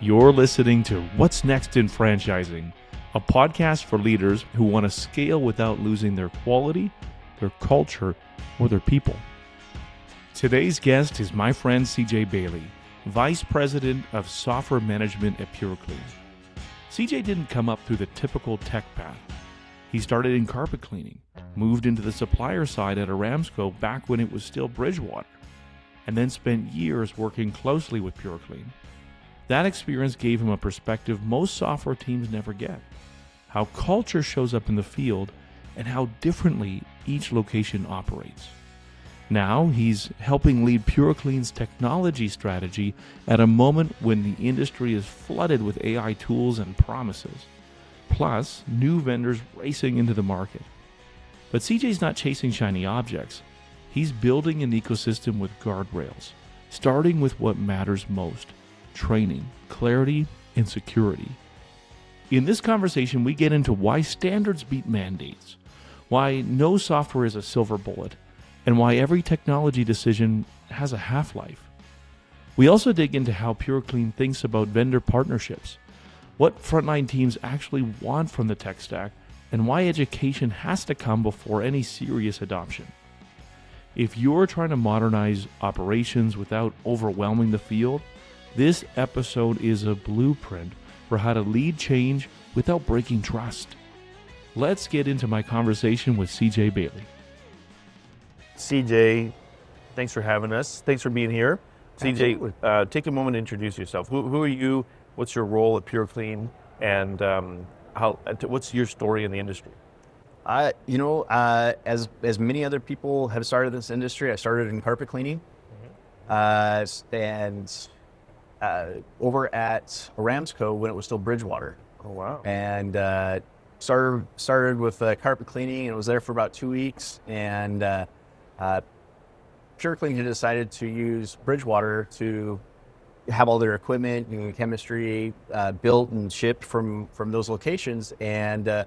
You're listening to What's Next in Franchising, a podcast for leaders who want to scale without losing their quality, their culture, or their people. Today's guest is my friend CJ Bailey, Vice President of Software Management at PuroClean. CJ didn't come up through the typical tech path. He started in carpet cleaning, moved into the supplier side at Aramco back when it was still Bridgewater, and then spent years working closely with PuroClean. That experience gave him a perspective most software teams never get: how culture shows up in the field and how differently each location operates. Now he's helping lead PuroClean's technology strategy at a moment when the industry is flooded with AI tools and promises, plus new vendors racing into the market. But CJ's not chasing shiny objects. He's building an ecosystem with guardrails, starting with what matters most: training, clarity, and security. In this conversation, we get into why standards beat mandates, why no software is a silver bullet, and why every technology decision has a half-life. We also dig into how PuroClean thinks about vendor partnerships, what frontline teams actually want from the tech stack, and why education has to come before any serious adoption. If you're trying to modernize operations without overwhelming the field, this episode is a blueprint for how to lead change without breaking trust. Let's get into my conversation with CJ Bailey. CJ, thanks for having us. Thanks for being here. CJ, take a moment to introduce yourself. Who are you? What's your role at PuroClean? And what's your story in the industry? As many other people have started this industry, I started in carpet cleaning. And over at Aramco when it was still Bridgewater. Oh, wow. And started with carpet cleaning, and was there for about 2 weeks. And PuroClean had decided to use Bridgewater to have all their equipment and chemistry built and shipped from those locations. And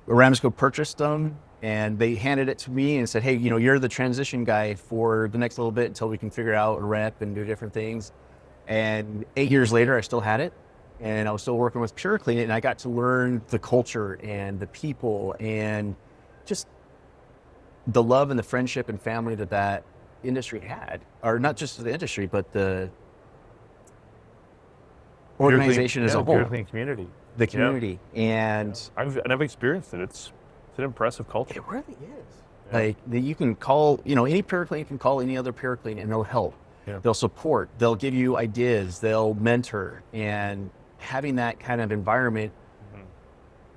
Aramco purchased them, and they handed it to me and said, hey, you're the transition guy for the next little bit until we can figure out a rep and do different things. And 8 years later, I still had it, and I was still working with PuroClean, and I got to learn the culture and the people and just the love and the friendship and family that industry had, or not just the industry, but the organization as a whole. PuroClean community. The community. Yeah. And I've experienced it. It's an impressive culture. It really is. Yeah. Like you can call, any PuroClean can call any other PuroClean and they'll help. Yeah. They'll support. They'll give you ideas. They'll mentor. And having that kind of environment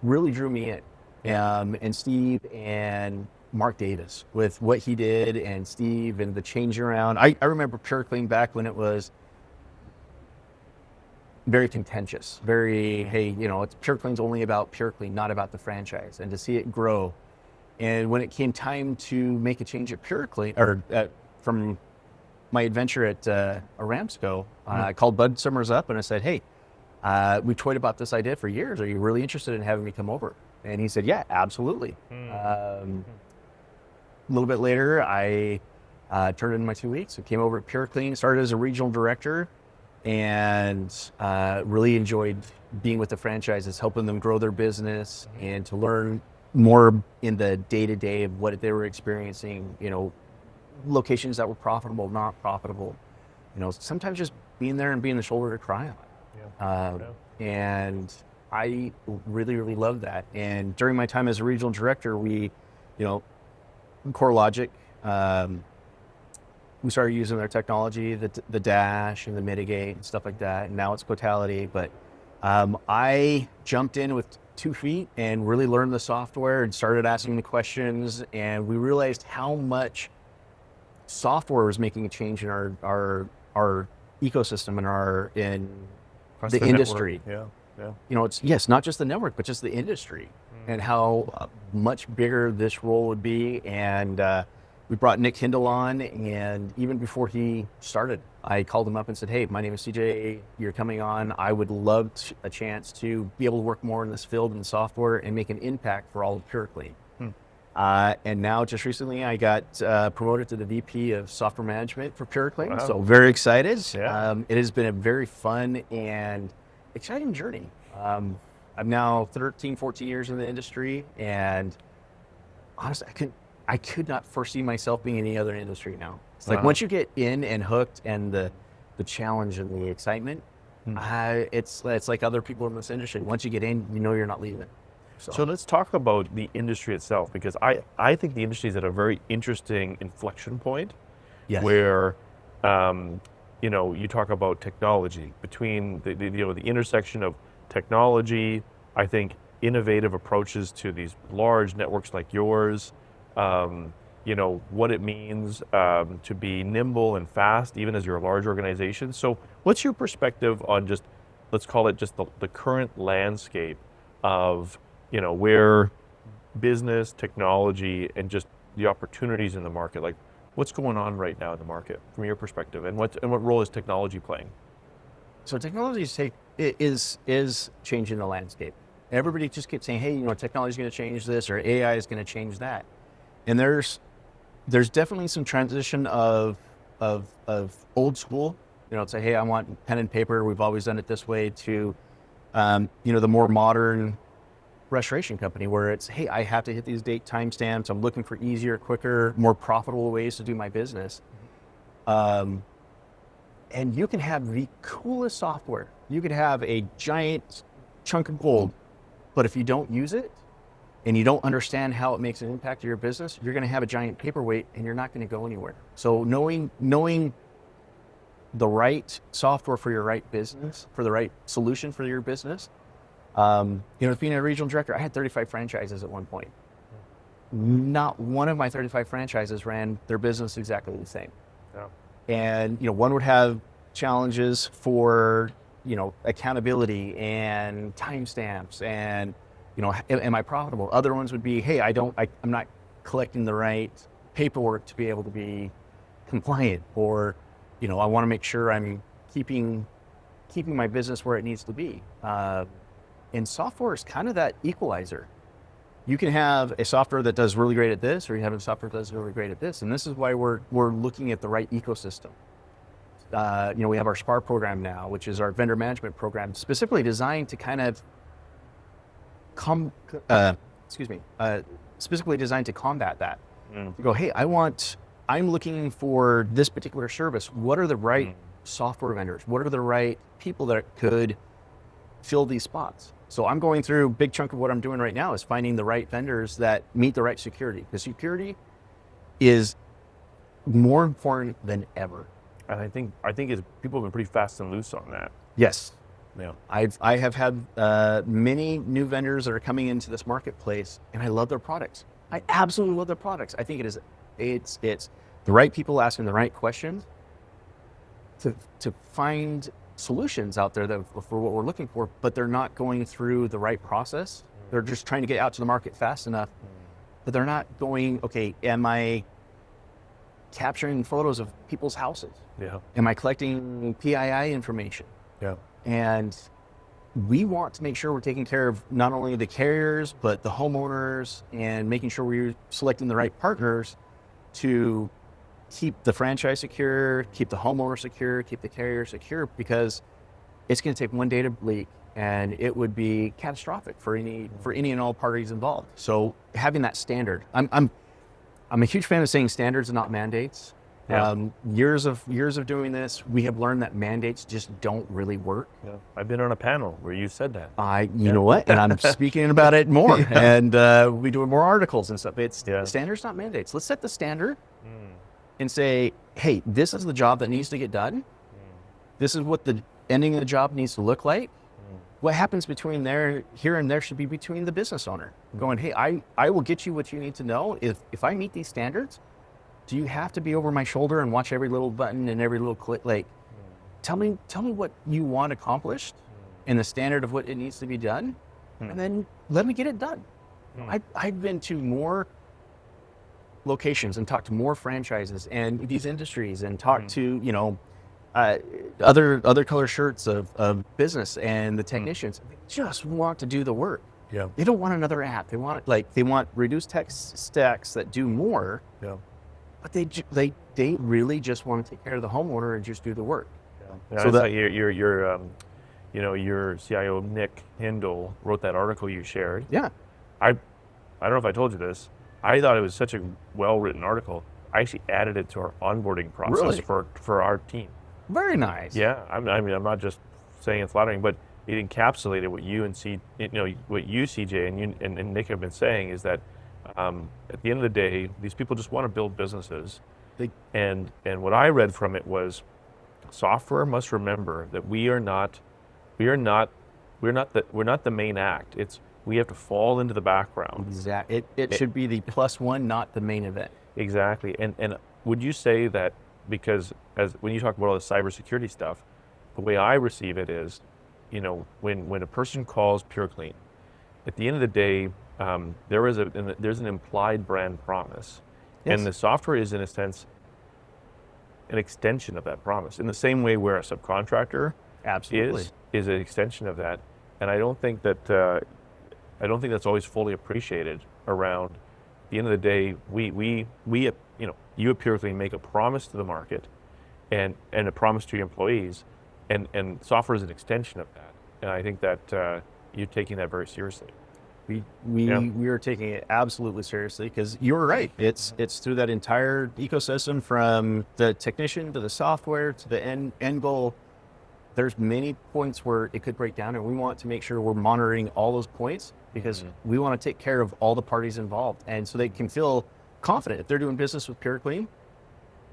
really drew me in. And Steve and Mark Davis with what he did, and Steve and the change around. I remember PuroClean back when it was very contentious, it's PuroClean's only about PuroClean, not about the franchise, and to see it grow. And when it came time to make a change at PuroClean, or from my adventure at Aramco, I called Bud Summers up and I said, hey, we toyed about this idea for years. Are you really interested in having me come over? And he said, yeah, absolutely. A little bit later, I turned in my 2 weeks. I came over at PuroClean, started as a regional director, and really enjoyed being with the franchises, helping them grow their business and to learn more in the day-to-day of what they were experiencing, locations that were profitable, not profitable, sometimes just being there and being the shoulder to cry on. And I really, really loved that. And during my time as a regional director, we, CoreLogic, we started using their technology, the Dash and the Mitigate and stuff like that. And now it's Totality. But I jumped in with 2 feet and really learned the software and started asking the questions. And we realized how much software was making a change in our ecosystem and in the industry. Network. Yeah. It's not just the network, but just the industry and how much bigger this role would be. And we brought Nick Hindle on, and even before he started, I called him up and said, hey, my name is CJ, you're coming on. I would love a chance to be able to work more in this field and software and make an impact for all of PuroClean. And now just recently I got promoted to the VP of software management for PuroClean. Wow. So very excited. Yeah. It has been a very fun and exciting journey. I'm now 13, 14 years in the industry, and honestly, I could not foresee myself being in any other industry now. It's like once you get in and hooked, and the challenge and the excitement, it's like other people in this industry. Once you get in, you know you're not leaving. So let's talk about the industry itself, because I think the industry is at a very interesting inflection point. Yes. Where you talk about technology, between the intersection of technology, I think innovative approaches to these large networks like yours, what it means to be nimble and fast, even as you're a large organization. So what's your perspective on just, let's call it just the current landscape of, where business, technology, and just the opportunities in the market, like what's going on right now in the market from your perspective, and what role is technology playing? So technology is changing the landscape. Everybody just keeps saying, hey, technology is going to change this, or AI is going to change that. And there's definitely some transition of old school, say, hey, I want pen and paper, we've always done it this way, to the more modern restoration company, where it's, hey, I have to hit these date timestamps. I'm looking for easier, quicker, more profitable ways to do my business. And you can have the coolest software. You could have a giant chunk of gold, but if you don't use it and you don't understand how it makes an impact to your business, you're going to have a giant paperweight and you're not going to go anywhere. So knowing the right software for your right business, for the right solution for your business. Being a regional director, I had 35 franchises at one point. Not one of my 35 franchises ran their business exactly the same. Yeah. And, one would have challenges for, accountability and timestamps and, am I profitable? Other ones would be, hey, I'm not collecting the right paperwork to be able to be compliant, or, I want to make sure I'm keeping my business where it needs to be. And software is kind of that equalizer. You can have a software that does really great at this, or you have a software that does really great at this. And this is why we're looking at the right ecosystem. We have our SPAR program now, which is our vendor management program, specifically designed to kind of specifically designed to combat that. To go, hey, I'm looking for this particular service. What are the right software vendors? What are the right people that could fill these spots? So I'm going through, a big chunk of what I'm doing right now is finding the right vendors that meet the right security. The security is more important than ever. And I think people have been pretty fast and loose on that. Yes. Yeah. I have had many new vendors that are coming into this marketplace, and I love their products. I absolutely love their products. I think it's the right people asking the right questions to find solutions out there for what we're looking for, but they're not going through the right process. They're just trying to get out to the market fast enough, but they're not going, okay, am I capturing photos of people's houses? Yeah. Am I collecting PII information? Yeah. And we want to make sure we're taking care of not only the carriers, but the homeowners, and making sure we're selecting the right partners to keep the franchise secure, keep the homeowner secure, keep the carrier secure, because it's going to take one data leak and it would be catastrophic for any and all parties involved. So having that standard, I'm a huge fan of saying standards and not mandates. Yeah. Years of doing this, we have learned that mandates just don't really work. Yeah. I've been on a panel where you said that. You know what? And I'm speaking about it more, and we doing more articles and stuff. It's standards, not mandates. Let's set the standard and say, hey, this is the job that needs to get done. This is what the ending of the job needs to look like. What happens between here and there should be between the business owner. Going, hey, I will get you what you need to know. If I meet these standards, do you have to be over my shoulder and watch every little button and every little click? Like, tell me what you want accomplished and the standard of what it needs to be done, and then let me get it done. I've been to more locations and talked to more franchises and these industries, and talked to other color shirts of business, and the technicians just want to do the work. Yeah. They don't want another app. They want reduced tech stacks that do more. Yeah. But they really just want to take care of the homeowner and just do the work. Yeah. So that your CIO Nick Hindle wrote that article you shared. yeah, I don't know if I told you this. I thought it was such a well-written article. I actually added it to our onboarding process Really? for our team. very nice. Yeah, I'm not just saying it's flattering, but it encapsulated what you and what you, CJ, and Nick have been saying is that at the end of the day, these people just want to build businesses. And what I read from it was, software must remember that we're not the main act. We have to fall into the background. Exactly. It should be the plus one, not the main event. Exactly. And would you say that, because when you talk about all the cybersecurity stuff, the way I receive it is, when a person calls PureClean, at the end of the day, there's an implied brand promise. Yes. And the software is, in a sense, an extension of that promise. In the same way where a subcontractor Absolutely. is an extension of that. And I don't think that's always fully appreciated around. At the end of the day, you at PureClean make a promise to the market and a promise to your employees, and software is an extension of that. And I think that you're taking that very seriously. We are taking it absolutely seriously, because you're right. It's through that entire ecosystem, from the technician to the software to the end goal. There's many points where it could break down, and we want to make sure we're monitoring all those points, because we want to take care of all the parties involved, and so they can feel confident if they're doing business with PureClean,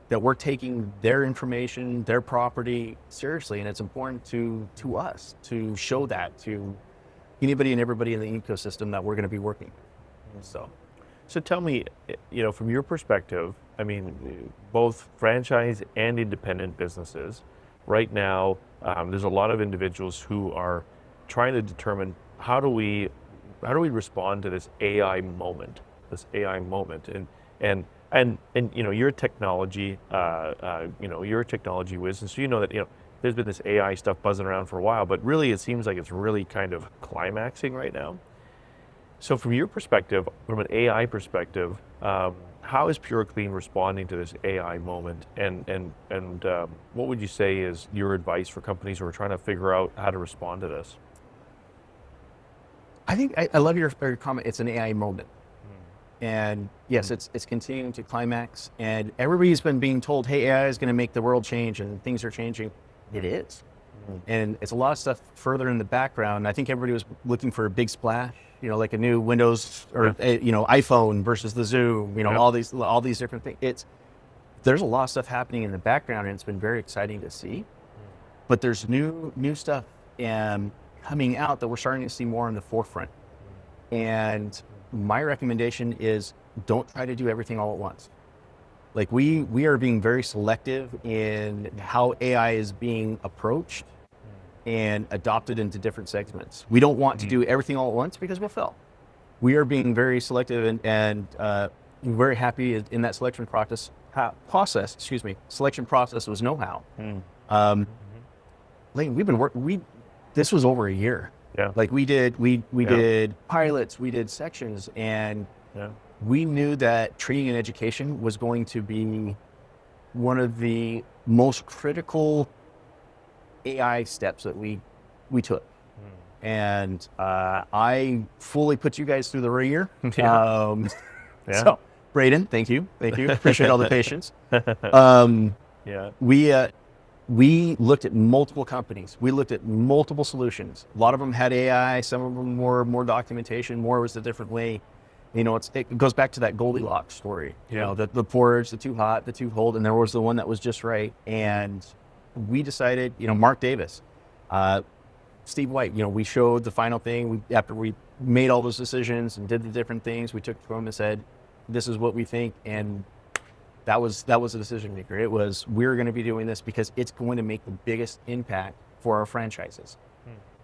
that we're taking their information, their property seriously. And it's important to us to show that to anybody and everybody in the ecosystem that we're going to be working with. So tell me, from your perspective, I mean, both franchise and independent businesses, right now, there's a lot of individuals who are trying to determine how do we respond to this AI moment, and you're a technology, you're a technology whiz, and so you know that there's been this AI stuff buzzing around for a while, but really it seems like it's really kind of climaxing right now. So from your perspective, from an AI perspective, how is PureClean responding to this AI moment? And what would you say is your advice for companies who are trying to figure out how to respond to this? I think I love your comment. It's an AI moment. And yes, it's continuing to climax, and everybody's been being told, hey, AI is going to make the world change and things are changing. It is. And it's a lot of stuff further in the background. I think everybody was looking for a big splash, like a new Windows or iPhone versus the Zoom, all these different things. There's a lot of stuff happening in the background, and it's been very exciting to see. But there's new stuff coming out that we're starting to see more in the forefront. And my recommendation is, don't try to do everything all at once. Like we are being very selective in how AI is being approached and adopted into different segments. We don't want to do everything all at once, because we'll fail. We are being very selective, and very happy in that selection process. Selection process was know-how. Leighton, we've been this was over a year. Yeah. Like we did pilots, we did sections, and we knew that training and education was going to be one of the most critical AI steps that we took. And I fully put you guys through the ringer. So Braden, thank you. Appreciate all the patience. We looked at multiple companies. We looked at multiple solutions. A lot of them had AI. Some of them were more documentation. More was a different way. It goes back to that Goldilocks story. The porridge, the too hot, the too cold, and there was the one that was just right. And we decided, Mark Davis, Steve White, we showed the final thing. After we made all those decisions and did the different things, we took it to him and said, this is what we think. And that was a decision maker. It was, we're going to be doing this because it's going to make the biggest impact for our franchises.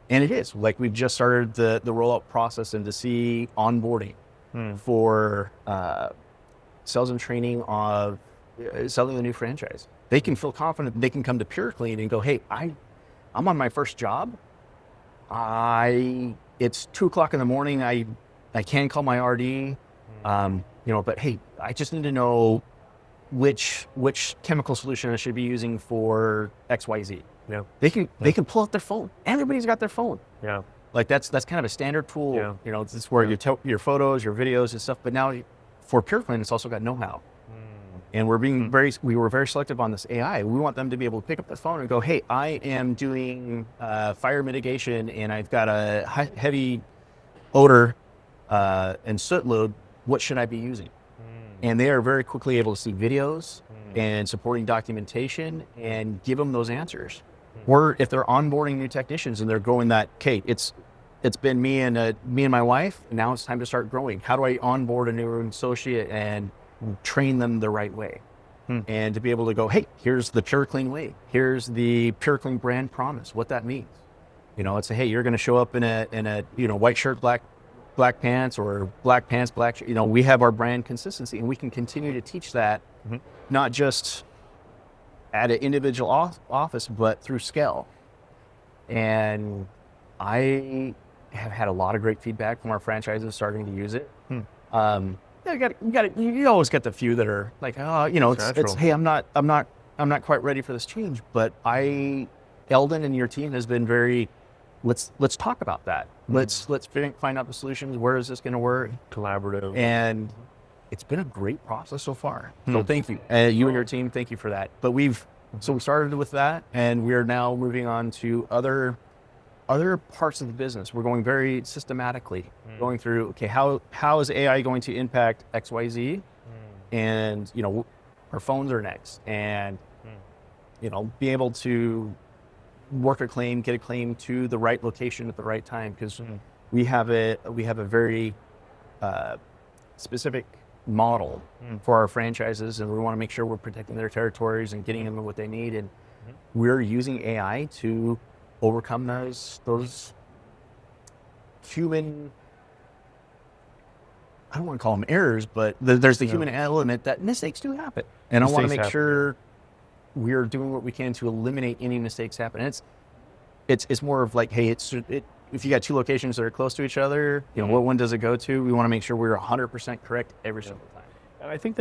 And it is. Like, we've just started the rollout process and to see onboarding for sales and training of selling the new franchise. They can feel confident. They can come to PureClean and go, hey, I'm on my first job. It it's 2:00 in the morning. I can call my RD, but hey, I just need to know which chemical solution I should be using for XYZ. Yeah. They can pull out their phone. Everybody's got their phone. Yeah. Like that's kind of a standard tool. Yeah. This is where your photos, your videos and stuff. But now for PureClean, it's also got know-how. And we were very selective on this AI. We want them to be able to pick up the phone and go, hey, I am doing fire mitigation and I've got a heavy odor and soot load. What should I be using? And they are very quickly able to see videos and supporting documentation and give them those answers. Or if they're onboarding new technicians and they're going that, okay, it's been me and my wife, and now it's time to start growing. How do I onboard a new associate and train them the right way? And to be able to go, hey, here's the PureClean way. Here's the PureClean brand promise, what that means. It's hey, you're going to show up in a white shirt, black pants, or black pants, black shirt. We have our brand consistency, and we can continue to teach that, not just at an individual office, but through scale. And I have had a lot of great feedback from our franchises starting to use it. You always get the few that are like, it's hey, I'm not quite ready for this change. But Eldon and your team has been very, let's talk about that. Let's find out the solutions. Where is this going to work? Collaborative. And it's been a great process so far. So thank you, you and your team. Thank you for that. But we started with that, and we are now moving on to other parts of the business. We're going very systematically, going through, okay, how is AI going to impact XYZ? And, our phones are next. And, be able to work a claim, get a claim to the right location at the right time. Because we have a very specific model for our franchises, and we want to make sure we're protecting their territories and getting them what they need. And we're using AI to overcome those human, I don't want to call them errors, but there's the human element that mistakes do happen. And I want to make sure we're doing what we can to eliminate any mistakes happen. And it's more of like, hey, if you got two locations that are close to each other, what one does it go to? We want to make sure we're 100% correct every single time. And I think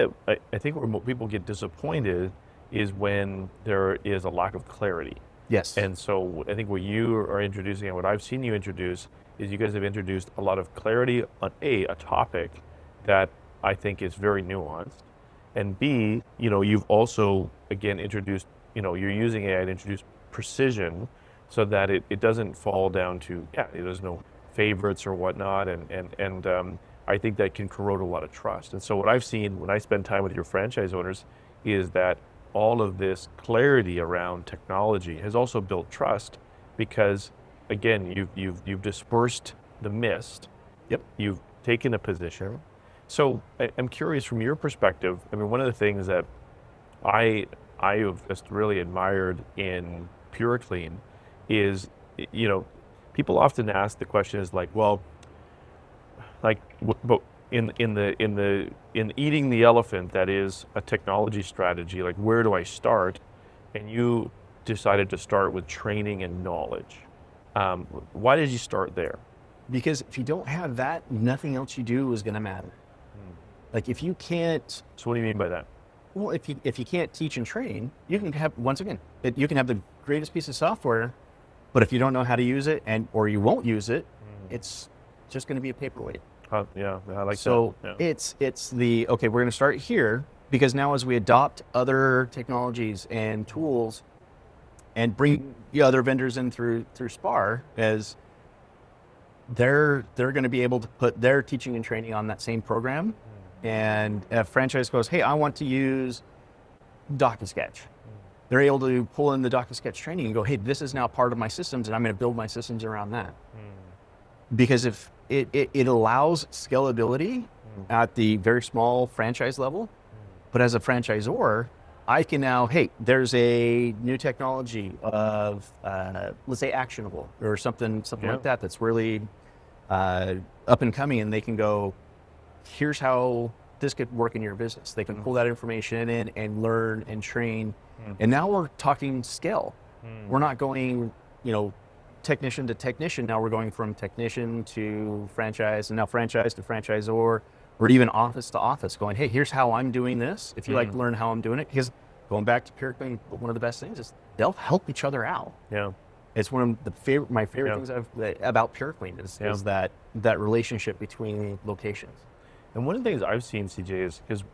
where people get disappointed is when there is a lack of clarity. Yes. And so I think what you are introducing and what I've seen you introduce is you guys have introduced a lot of clarity on a topic that I think is very nuanced, and B, you've also again introduced, you're using AI to introduce precision so that it doesn't fall down to, there's no favorites or whatnot, and I think that can corrode a lot of trust. And so what I've seen when I spend time with your franchise owners is that all of this clarity around technology has also built trust, because again, you've dispersed the mist. Yep. You've taken a position. So I'm curious from your perspective. I mean, one of the things that I have just really admired in PureClean is, people often ask the question is like, well, like, but in eating the elephant that is a technology strategy, like, where do I start? And you decided to start with training and knowledge. Why did you start there? Because if you don't have that, nothing else you do is going to matter. Like, if you can't. So what do you mean by that? Well, if you can't teach and train, you can have, once again, you can have the greatest piece of software, but if you don't know how to use it or you won't use it, it's just going to be a paperweight. Yeah, I like so that. So it's the, okay, we're going to start here, because now as we adopt other technologies and tools and bring the other vendors in through SPAR, as they're going to be able to put their teaching and training on that same program. And if a franchise goes, hey, I want to use DocuSketch, they're able to pull in the DocuSketch training and go, hey, this is now part of my systems, and I'm going to build my systems around that. Because if it allows scalability at the very small franchise level, but as a franchisor, I can now, hey, there's a new technology of, let's say, actionable or something like that that's really up and coming, and they can go, here's how this could work in your business. They can pull that information in and learn and train. And now we're talking scale. We're not going, technician to technician. Now we're going from technician to franchise, and now franchise to franchisor, or even office to office, going, hey, here's how I'm doing this. If you like to learn how I'm doing it, because going back to PuroClean, one of the best things is they'll help each other out. Yeah. It's one of my favorite things about PuroClean is that relationship between locations. And one of the things I've seen, CJ, is because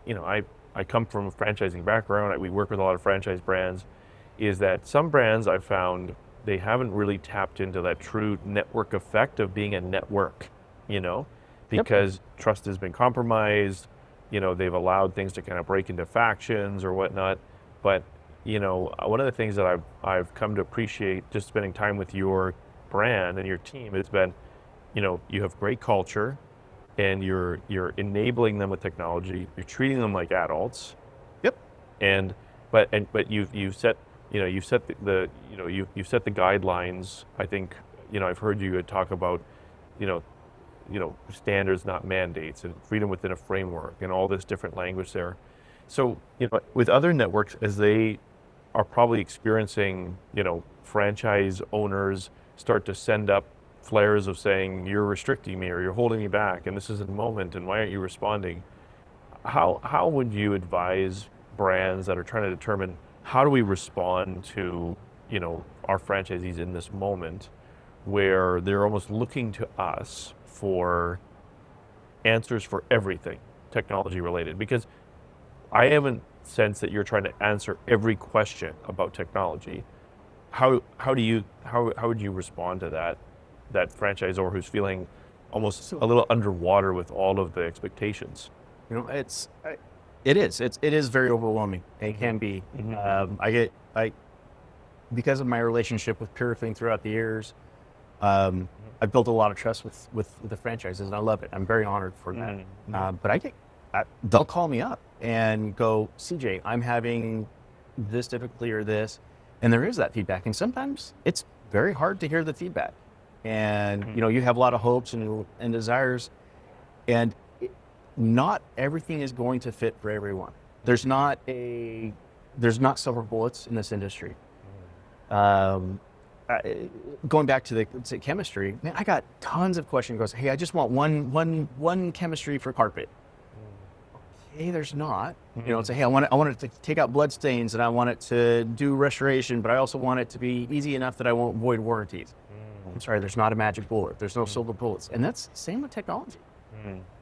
I come from a franchising background. We work with a lot of franchise brands. Is that some brands I've found they haven't really tapped into that true network effect of being a network, because trust has been compromised. They've allowed things to kind of break into factions or whatnot. But one of the things that I've come to appreciate just spending time with your brand and your team has been, you have great culture, and you're enabling them with technology. You're treating them like adults. Yep. But you've set you've set the guidelines. I think I've heard you talk about standards, not mandates, and freedom within a framework, and all this different language there. So with other networks, as they are probably experiencing franchise owners start to send up flares of saying you're restricting me or you're holding me back and this isn't the moment and why aren't you responding, how would you advise brands that are trying to determine how do we respond to our franchisees in this moment where they're almost looking to us for answers for everything technology related? Because I haven't sensed that you're trying to answer every question about technology. How would you respond to that franchisor who's feeling almost a little underwater with all of the expectations? It is very overwhelming. It can be. Because of my relationship with PuroClean throughout the years, I've built a lot of trust with the franchises, and I love it. I'm very honored for that. But they'll call me up and go, CJ, I'm having this difficulty or this, and there is that feedback. And sometimes it's very hard to hear the feedback. And you have a lot of hopes and desires, and not everything is going to fit for everyone. There's not silver bullets in this industry. Going back to the chemistry, man, I got tons of questions. Goes, hey, I just want one chemistry for carpet. Okay, there's not. Say, hey, I want it to take out blood stains, and I want it to do restoration, but I also want it to be easy enough that I won't void warranties. I'm sorry, there's not a magic bullet. There's no silver bullets, and that's the same with technology.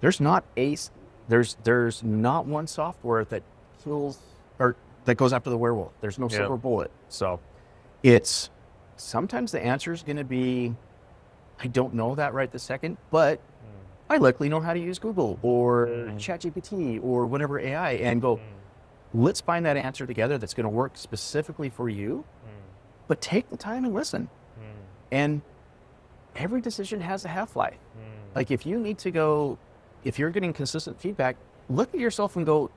There's not there's not one software that kills or that goes after the werewolf. There's no silver bullet. So it's sometimes the answer is going to be, I don't know that right this second, but I likely know how to use Google or ChatGPT or whatever AI, and go, let's find that answer together that's going to work specifically for you, but take the time and listen. And every decision has a half-life. Like if you're getting consistent feedback, look at yourself and go,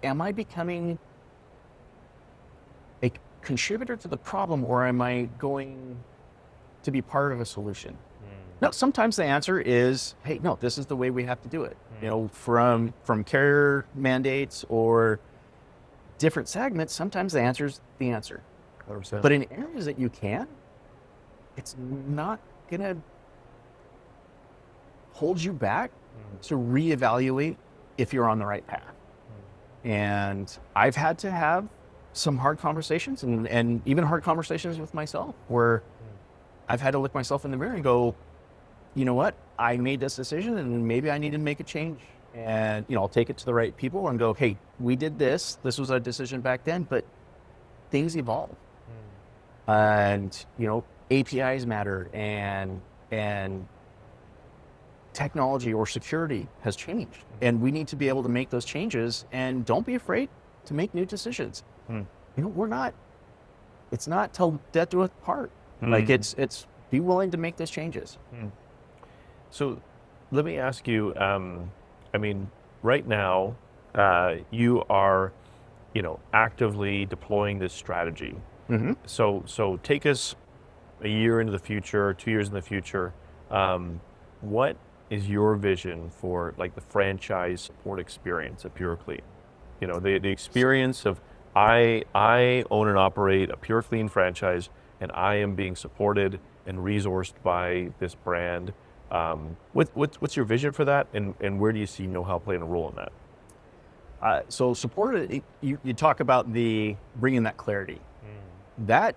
am I becoming a contributor to the problem, or am I going to be part of a solution? No, sometimes the answer is, hey, no, this is the way we have to do it. From carrier mandates or different segments, sometimes the answer is the answer. 100%. But in areas that you can, it's not going to hold you back to reevaluate if you're on the right path. And I've had to have some hard conversations and even hard conversations with myself where I've had to look myself in the mirror and go, you know what, I made this decision and maybe I need to make a change. And, I'll take it to the right people and go, hey, we did this. This was a decision back then, but things evolve. And, APIs matter and technology or security has changed. And we need to be able to make those changes, and don't be afraid to make new decisions. It's not till death do us part. Like it's be willing to make those changes. So let me ask you, right now, you are, actively deploying this strategy. So take us a year into the future, 2 years in the future. What is your vision for like the franchise support experience at PuroClean? The experience of I own and operate a PuroClean franchise, and I am being supported and resourced by this brand. What's your vision for that, and where do you see know-how playing a role in that? So support, you talk about bringing that clarity. That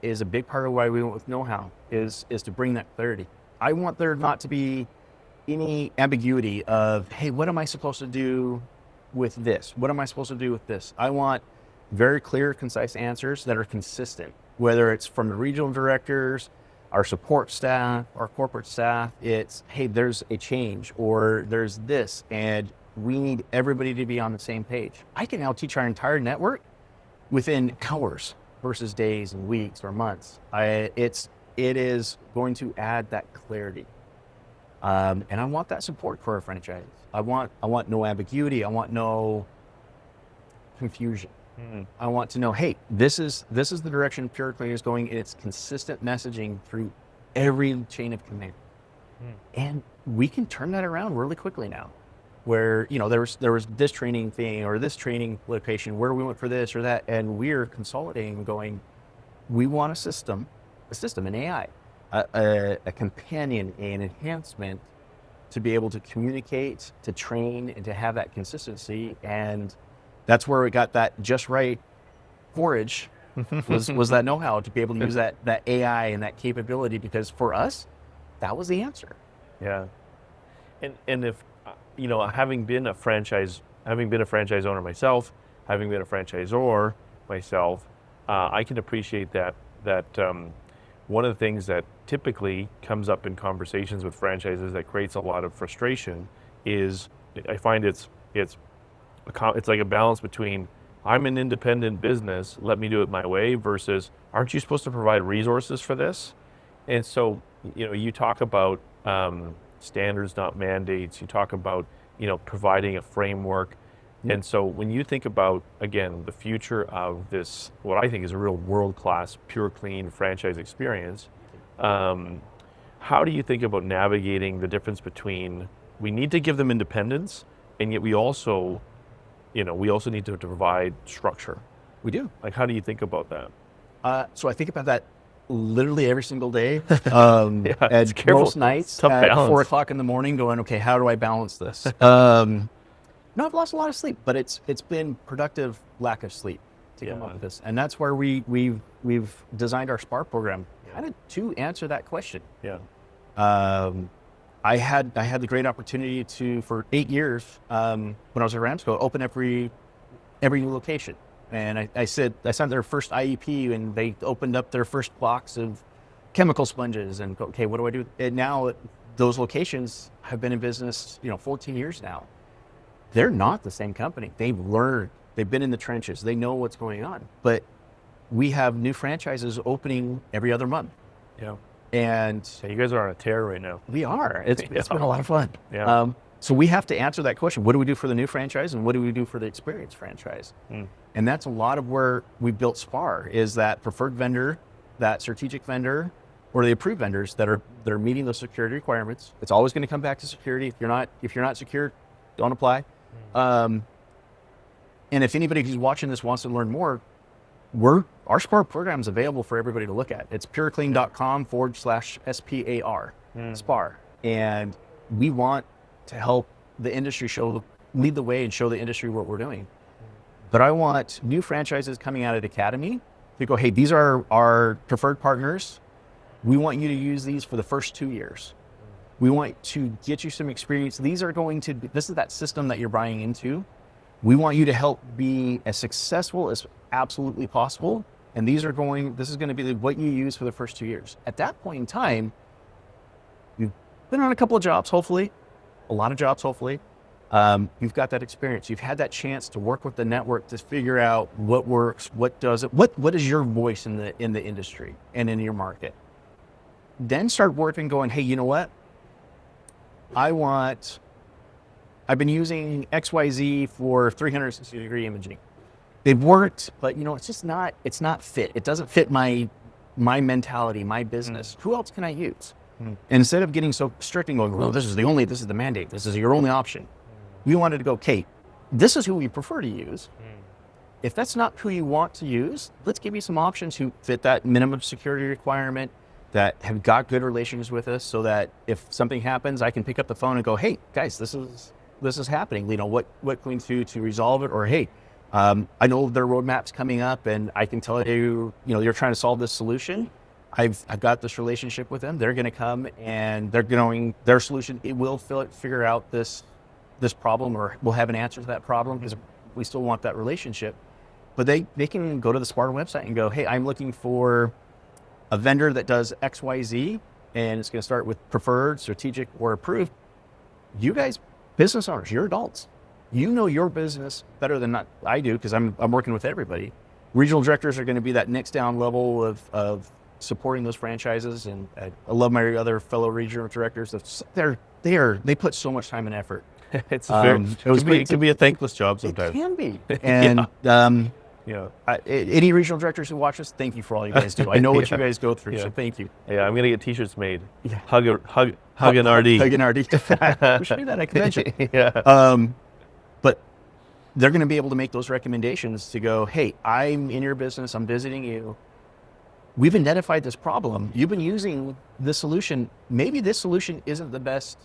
is a big part of why we went with know-how, is to bring that clarity. I want there not to be any ambiguity of, hey, what am I supposed to do with this? What am I supposed to do with this? I want very clear, concise answers that are consistent, whether it's from the regional directors, our support staff, our corporate staff. It's, hey, there's a change, or there's this, and we need everybody to be on the same page. I can now teach our entire network within hours versus days and weeks or months. It is going to add that clarity. And I want that support for our franchise. I want no ambiguity. I want no confusion. I want to know, hey, this is the direction PuroClean is going. It's consistent messaging through every chain of command. And we can turn that around really quickly now, where, there was this training thing or this training location where we went for this or that, and we're consolidating and going, we want a system, an AI, a companion, an enhancement to be able to communicate, to train, and to have that consistency. And that's where we got that just right forage was that know-how to be able to use that AI and that capability, because for us, that was the answer. Yeah. And if, having been a franchise owner myself, having been a franchisor myself, I can appreciate that one of the things that typically comes up in conversations with franchises that creates a lot of frustration is, I find it's like a balance between, I'm an independent business, let me do it my way, versus, aren't you supposed to provide resources for this? And so, you talk about standards, not mandates. You talk about, providing a framework. And so when you think about, again, the future of this, what I think is a real world-class PuroClean franchise experience, how do you think about navigating the difference between, we need to give them independence, and yet we also need to provide structure? We do. Like, how do you think about that? So I think about that literally every single day. At most nights at balance. 4 o'clock in the morning, going, okay, how do I balance this? No, I've lost a lot of sleep, but it's been productive lack of sleep to come up with this, and that's where we've designed our SPAR program kind of to answer that question. Yeah. I had the great opportunity to, for 8 years, when I was at Ramsco, open every new location. And I signed their first IEP, and they opened up their first box of chemical sponges, and okay, what do I do? And now those locations have been in business, 14 years now. They're not the same company. They've learned, they've been in the trenches, they know what's going on. But we have new franchises opening every other month. Yeah. And you guys are on a tear right now. we are. It's been a lot of fun. Yeah. So we have to answer that question. What do we do for the new franchise, and what do we do for the experienced franchise? And that's a lot of where we built SPAR, is that preferred vendor, that strategic vendor, or the approved vendors that are meeting those security requirements. It's always going to come back to security. If you're not secure, don't apply. And if anybody who's watching this wants to learn more, our SPAR program is available for everybody to look at. It's PuroClean.com/SPAR, SPAR. And we want to help the industry lead the way and show the industry what we're doing. But I want new franchises coming out of the academy to go, hey, these are our preferred partners. We want you to use these for the first 2 years. We want to get you some experience. This is that system that you're buying into. We want you to help be as successful as absolutely possible. And this is going to be what you use for the first 2 years. At that point in time, you've been on a couple of jobs, hopefully, a lot of jobs, hopefully. You've got that experience. You've had that chance to work with the network to figure out what works, what doesn't, what is your voice in the industry and in your market. Then start working, going, hey, you know what? I've been using XYZ for 360-degree imaging. They've worked, but it's not fit. It doesn't fit my mentality, my business. Who else can I use? And instead of getting so strict and going, well, this is the mandate, this is your only option. We wanted to go, okay, this is who we prefer to use. If that's not who you want to use, let's give you some options who fit that minimum security requirement, that have got good relations with us, so that if something happens, I can pick up the phone and go, hey guys, this is happening. You know, what can we do to resolve it? Or hey, I know their roadmap's coming up, and I can tell you, you're trying to solve this solution. I've got this relationship with them. They're going to come and their solution, it will figure out this problem, or we'll have an answer to that problem, because we still want that relationship. But they can go to the SPAR website and go, hey, I'm looking for a vendor that does X, Y, Z, and it's going to start with preferred, strategic, or approved. You guys, business owners, you're adults. You know your business better than I do, because I'm working with everybody. Regional directors are going to be that next down level of supporting those franchises, and I love my other fellow regional directors. They put so much time and effort. It's It can be a thankless job sometimes. It can be, and any regional directors who watch us, thank you for all you guys do. I know what you guys go through, so thank you. Yeah, I'm gonna get T-shirts made. Yeah. Hug an RD. Hug an RD. We should do that at convention. Yeah. But they're going to be able to make those recommendations to go, hey, I'm in your business, I'm visiting you. We've identified this problem. You've been using this solution. Maybe this solution isn't the best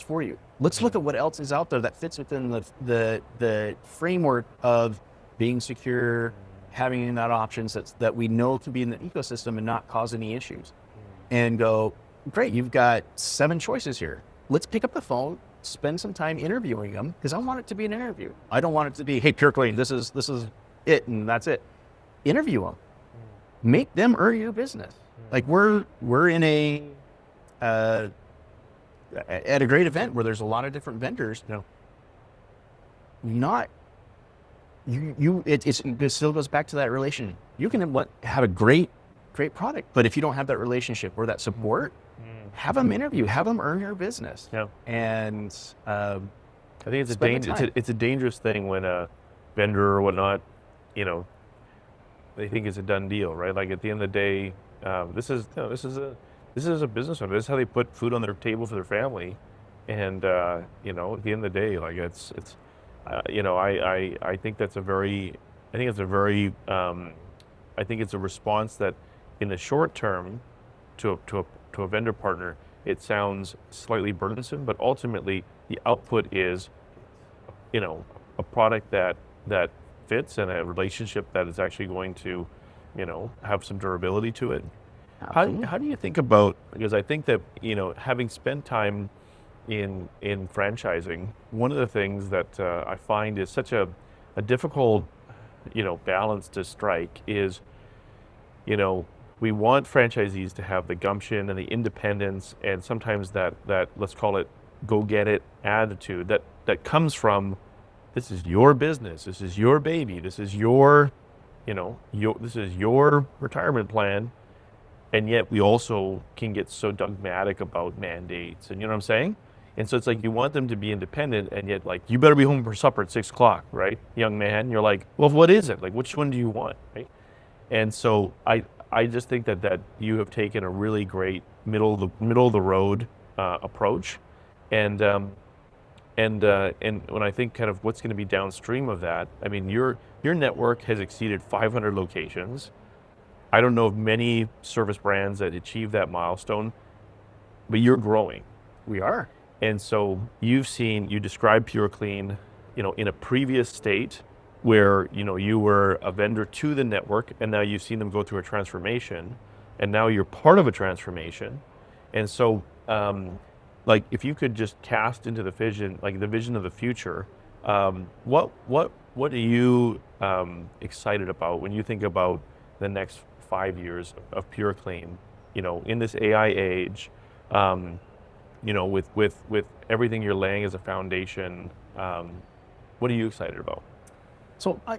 for you. Let's look at what else is out there that fits within the framework of being secure, having that options that we know to be in the ecosystem and not cause any issues. And go, great, you've got 7 choices here. Let's pick up the phone, spend some time interviewing them, because I want it to be an interview. I don't want it to be, hey, PureClean, this is it and that's it. Interview them. Make them earn your business. Like we're in at a great event where there's a lot of different vendors. It still goes back to that relation. You can have a great product, but if you don't have that relationship or that support, have them interview, have them earn your business. Yeah. And I think it's a dangerous thing when a vendor or whatnot, they think it's a done deal, right? Like at the end of the day, this is a business owner. This is how they put food on their table for their family, and at the end of the day, like I think it's a response that, in the short term, to a vendor partner, it sounds slightly burdensome, but ultimately the output is, a product that fits and a relationship that is actually going to, have some durability to it. How do you think about, because I think that, having spent time in franchising, one of the things that I find is such a difficult, balance to strike is, we want franchisees to have the gumption and the independence, and sometimes that let's call it go get it attitude that comes from, this is your business, this is your baby, this is your retirement plan, and yet we also can get so dogmatic about mandates, and you know what I'm saying? And so it's like you want them to be independent, and yet like, you better be home for supper at 6:00, right, young man? You're like, well, what is it? Like, which one do you want, right? And so I just think that you have taken a really great middle of the road approach, and when I think kind of what's going to be downstream of that, I mean, your network has exceeded 500 locations. I don't know of many service brands that achieve that milestone, but you're growing. we are. And so you described PureClean, in a previous state where, you were a vendor to the network, and now you've seen them go through a transformation, and now you're part of a transformation. And so, like, if you could just cast into the vision, like the vision of the future, what are you excited about when you think about the next 5 years of PureClean, in this AI age, with everything you're laying as a foundation, what are you excited about? So I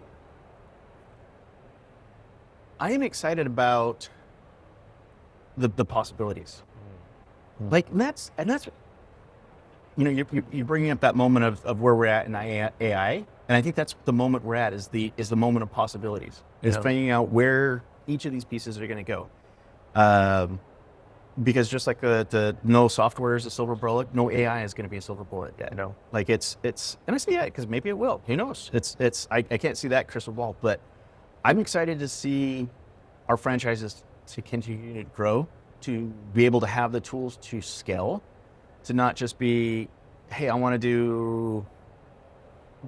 am excited about the possibilities. Like, and that's you're bringing up that moment of where we're at in AI, and I think that's the moment we're at is the moment of possibilities. Is finding out where each of these pieces are going to go. Because just like the no software is a silver bullet, no AI is going to be a silver bullet yet. Like it's, and I say yeah, because maybe it will. Who knows? I can't see that crystal ball, but I'm excited to see our franchises to continue to grow to be able to have the tools to scale, to not just be, hey, I want to do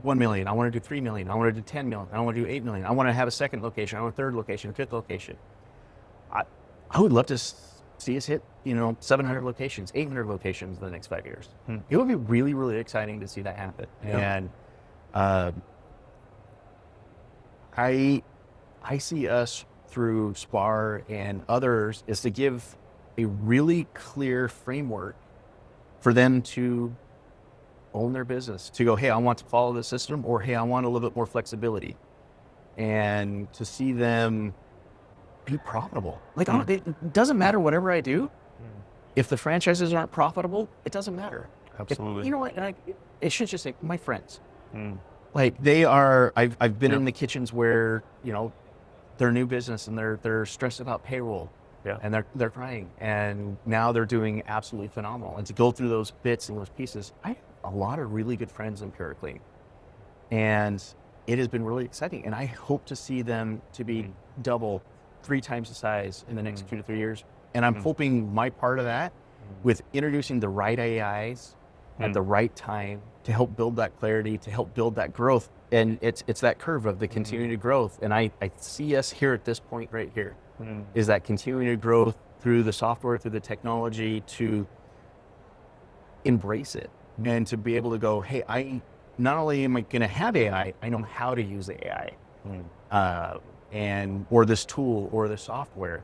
1 million, I want to do 3 million, I want to do 10 million, I want to do 8 million, I want to have a second location, I want a third location, a fifth location. I would love to see us hit, 700 locations, 800 locations in the next 5 years. It would be really, really exciting to see that happen. Yeah. And I see us through SPAR and others is to give a really clear framework for them to own their business, to go, hey, I want to follow the system, or hey, I want a little bit more flexibility, and to see them be profitable. Like, it doesn't matter whatever I do. If the franchises aren't profitable, it doesn't matter. Absolutely. You know what? It should just say my friends. Like they are. I've been in the kitchens where they're new business and they're stressed about payroll. Yeah. And they're crying, and now they're doing absolutely phenomenal. And to go through those bits and those pieces, I have a lot of really good friends in PuroClean, and it has been really exciting. And I hope to see them to be double, 3 times the size in the next 2 to 3 years. And I'm hoping my part of that with introducing the right AIs at the right time to help build that clarity, to help build that growth. And it's that curve of the continued growth. And I see us here at this point right here. Is that continuing growth through the software, through the technology, to embrace it and to be able to go, hey, I not only am I going to have AI, I know how to use the AI, or this tool or the software,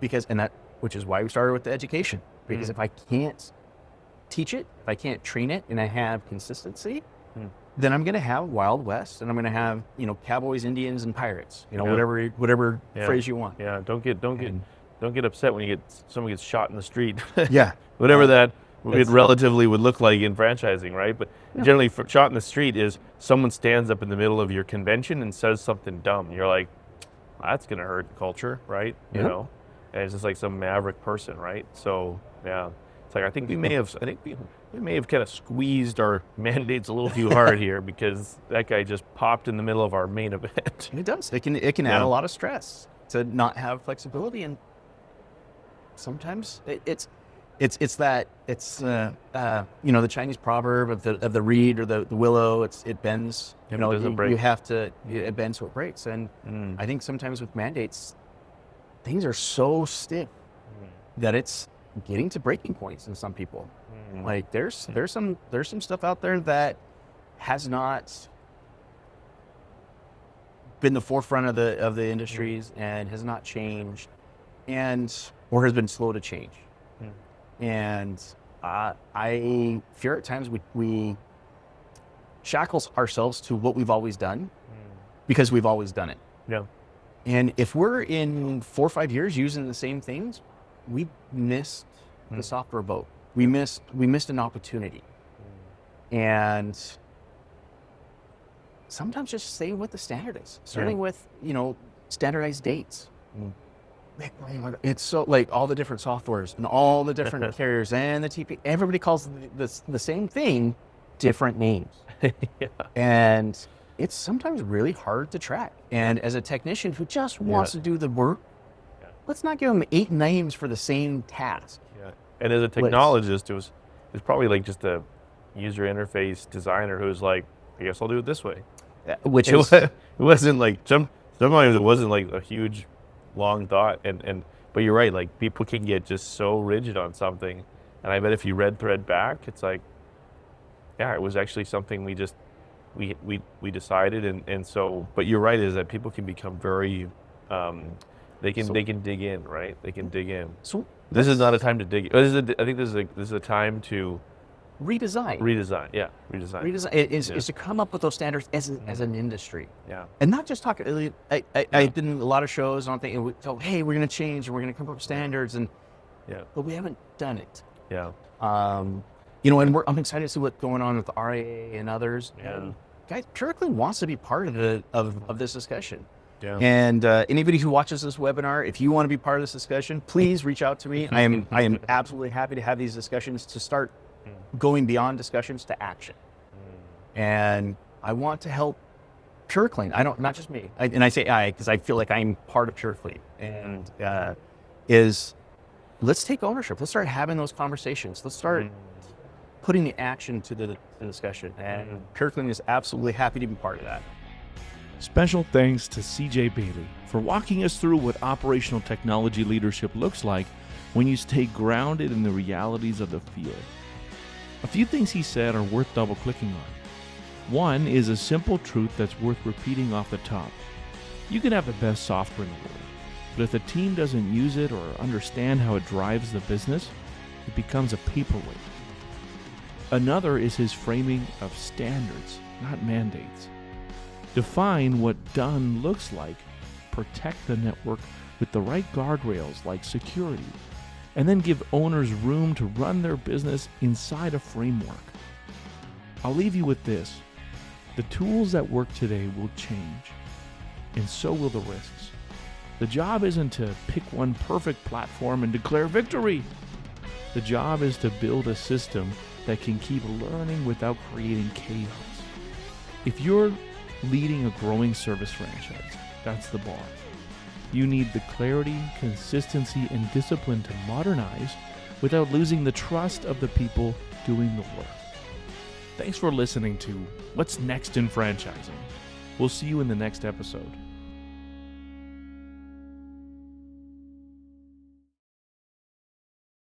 which is why we started with the education. Because if I can't teach it, if I can't train it, and I have consistency, then I'm going to have Wild West, and I'm going to have cowboys, Indians, and pirates. Whatever phrase you want. Yeah. Don't get upset when someone gets shot in the street. Yeah. Whatever that it relatively would look like in franchising, right? But generally, shot in the street is someone stands up in the middle of your convention and says something dumb. You're like, that's going to hurt the culture, right? Yeah. You know, and it's just like some maverick person, right? So yeah. It's like I think we may have kind of squeezed our mandates a little too hard here, because that guy just popped in the middle of our main event. It does. It can add a lot of stress to not have flexibility, and sometimes it's the Chinese proverb of the reed or the willow. It bends. It doesn't break. You have to. It bends so it breaks, and I think sometimes with mandates, things are so stiff that it's getting to breaking points in some people. Like there's some stuff out there that has not been the forefront of the industries and has not changed, or has been slow to change. And I fear at times we shackle ourselves to what we've always done because we've always done it. Yeah. And if we're in 4 or 5 years using the same things, we missed the software boat. We missed an opportunity. And sometimes just stay with the standard is. Certainly with, standardized dates. It's so like all the different softwares and all the different carriers and the TP, everybody calls the same thing different names. And it's sometimes really hard to track. And as a technician who just wants to do the work, let's not give them 8 names for the same task. Yeah. And as a technologist, it was probably like just a user interface designer who's like, I guess I'll do it this way. Which it wasn't like sometimes it wasn't like a huge long thought, but you're right, like people can get just so rigid on something, and I bet if you read thread back, it's like, yeah, it was actually something we decided, and so, but you're right, is that people can become very they can dig in, right? They can dig in. So this is not a time to dig in. I think this is a time to redesign. Redesign is to come up with those standards as an industry. Yeah. And not just talk. I did a lot of shows on things, and we told, hey, we're going to change and we're going to come up with standards, but we haven't done it. Yeah. And I'm excited to see what's going on with the RIA and others. Yeah. And guys, PuroClean wants to be part of this discussion. Yeah. And anybody who watches this webinar, if you want to be part of this discussion, please reach out to me. I am absolutely happy to have these discussions, to start going beyond discussions to action. And I want to help PuroClean. Not just me. I say I because I feel like I'm part of PuroClean. And is let's take ownership. Let's start having those conversations. Let's start putting the action to the discussion. And PuroClean is absolutely happy to be part of that. Special thanks to CJ Bailey for walking us through what operational technology leadership looks like when you stay grounded in the realities of the field. A few things he said are worth double-clicking on. One is a simple truth that's worth repeating off the top. You can have the best software in the world, but if the team doesn't use it or understand how it drives the business, it becomes a paperweight. Another is his framing of standards, not mandates. Define what done looks like, protect the network with the right guardrails like security, and then give owners room to run their business inside a framework. I'll leave you with this. The tools that work today will change, and so will the risks. The job isn't to pick one perfect platform and declare victory. The job is to build a system that can keep learning without creating chaos. If you're leading a growing service franchise, that's the bar. You need the clarity, consistency, and discipline to modernize without losing the trust of the people doing the work. Thanks for listening to What's Next in Franchising. We'll see you in the next episode.